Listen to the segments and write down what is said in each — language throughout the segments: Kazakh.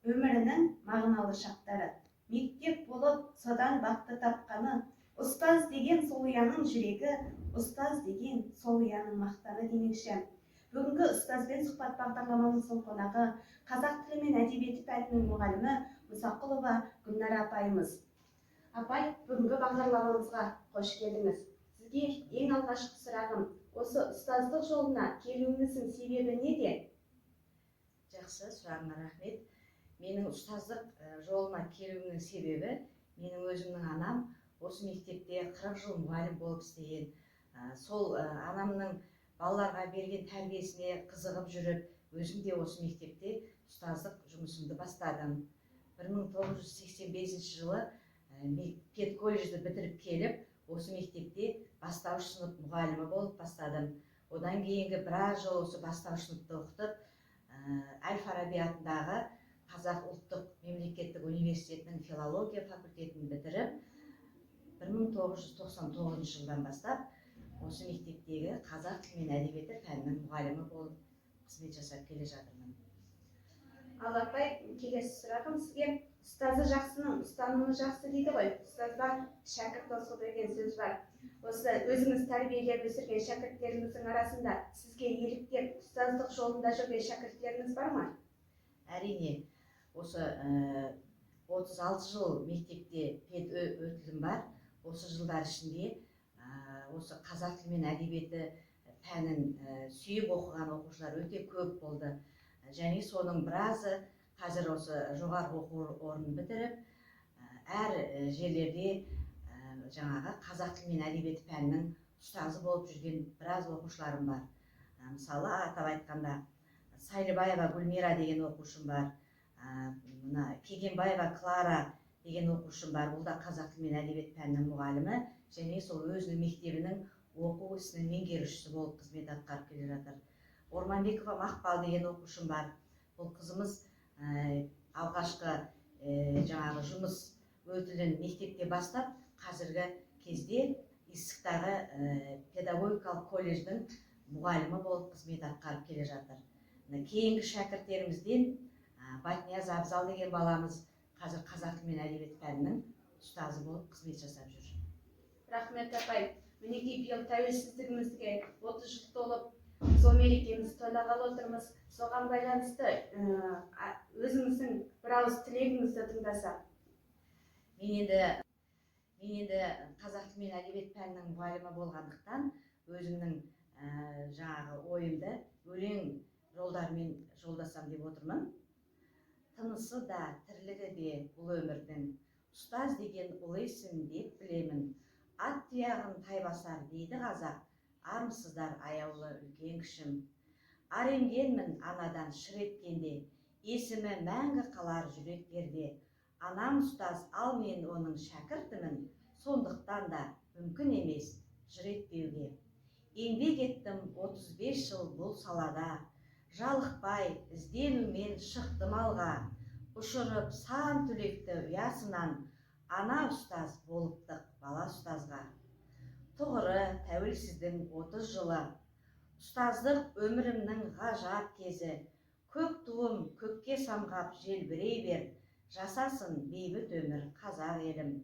өмірінің мағыналы шақтары. Мектеп болып содан бақты тапқаны, ұстаз деген сол ұяның жүрегі, ұстаз деген сол ұяның мақтаны демекші. Бүгінгі ұстазбен сұхбат бағдарламамыздың қонағы қазақ тілі мен әдебиеті пәнінің мұғалімі Мұсақұлова Гүлнара апайымыз. Апай, бүгінгі бағдарламамызға қош келдіңіз. Сізге ең алғашқы сұрағым, осы ұстаздық жолына келуіңіздің себебі неде? Жақсы, сұрағыңа рахмет. Менің ұстаздық жолыма келуімнің себебі, менің өзімнің анам осы мектепте 40 жыл мұғалім болып істеген. Сол анамның балаларға берген тәрбиесіне қызығып жүріп, өзім де осы мектепте ұстаздық жұмысымды бастадым. 1985 жылы педколледжді бітіріп келіп, осы мектепте бастауыш сынып мұғалімі болып бастадым. Одан кейінгі біраз жыл осы бастауыш сыныпты оқытып, Әл-Фараби атындағы Қазақ ұлттық мемлекеттік университетінің филология факультетін бітіріп, 1999 жылдан бастап осы мектептегі қазақ тілі мен әдебиеті пәнінің мұғалімі болып қызмет жасап келе жатырмын. Ал апай, келесі сұрағым сізге, ұстазы жақсының ұстанымы жақсы дейді ғой. Ұстаздан шәкірт досы деген сөз бар. Осы өзіңіз тәрбиелеп өсірген шәкірттеріңіздің арасында сізге еліктеп ұстаздық жолында жүрген шәкірттеріңіз бар ма? Әрине, осы 36 жыл мектепте пед өтілім бар. Осы жылдар ішінде осы қазақ тілі мен әдебиеті пәнін сүйіп оқыған оқушылар өте көп болды. Және соның біразы қазір осы жоғарғы оқу орнын бітіріп, әр жерлерде жаңағы қазақ тілі мен әдебиеті пәнінің ұстазы болып жүрген біраз оқушыларым бар. Мысалы, атап айтқанда, Сайлыбаева Гүлнара деген оқушым бар, Кегенбаева Клара деген оқушым бар. Ол да қазақ тілі мен әдебиет пәнінің мұғалімі, және сол өзінің мектебінің оқу ісінің меңгерушісі болып қызмет атқарып келе жатыр. Орманбекова Мақпал деген оқушым бар. Бұл қызымыз алғашқы жаңағы жұмыс өтілін мектепте бастап, қазіргі кезде Истіктағы педагогикалық колледждің мұғалімі болып қызмет атқарып келе жатыр. Кейінгі шәкірттерімізден Батнияз Абзал деген баламыз қазір қазақ тілі мен әдебиет пәнінің ұстазы болып қызмет жасап жүр. Рахмет апай. Мінекей биыл тәуелсіздігімізге 30 жыл толып, сол мерекемізді тойлағалы отырмыз. Соған байланысты өзіңіздің бір ауыз тілегіңізді тыңдасам. Мен енді қазақ тілі мен әдебиет пәнінің мұғалімі болғандықтан, өзімнің жаңағы ойымды өлең жолдарымен жолдасам деп отырмын. Тынысы да, тірлігі де бұл өмірдің, ұстаз деген ұлы есім деп білемін. Ат тұяғын тайбасар дейді қазақ, армсыздар аяулы үлкен кішім. Ар емгенмін анадан шыр еткенде, есімі мәңгі қалар жүректерде. Анам ұстаз, ал мен оның шәкіртімін, сондықтан да мүмкін емес жыр етпеуге. Еңбек еттім 35 жыл бұл салада, жалықпай ізденумен шықтым алға, ұшырып сан түлекті ұясынан, ана ұстаз болыптық бала ұстазға. Тұғыры тәуелсіздің 30 жылы, ұстаздық өмірімнің ғажап кезі, көк туым көкке самғап желбірей бер, жасасын бейбіт өмір қазақ елім.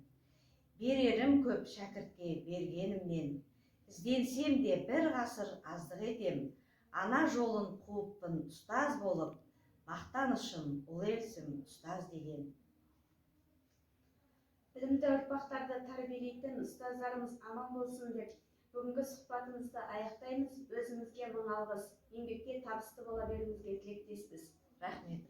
Берерім көп шәкіртке бергенімнен, ізденсем де бір ғасыр аздық етем, ана жолын қуыппын ұстаз болып, мақтанышым ұлы елсім ұстаз деген. Білімді ұрпақтарды тәрбиелейтін ұстаздарымыз аман болсын деп, бүгінгі сұхбатымызды аяқтаймыз. Өзіңізге мың алғыс, еңбекте табысты бола беруіңізге тілектеспіз. Рахмет.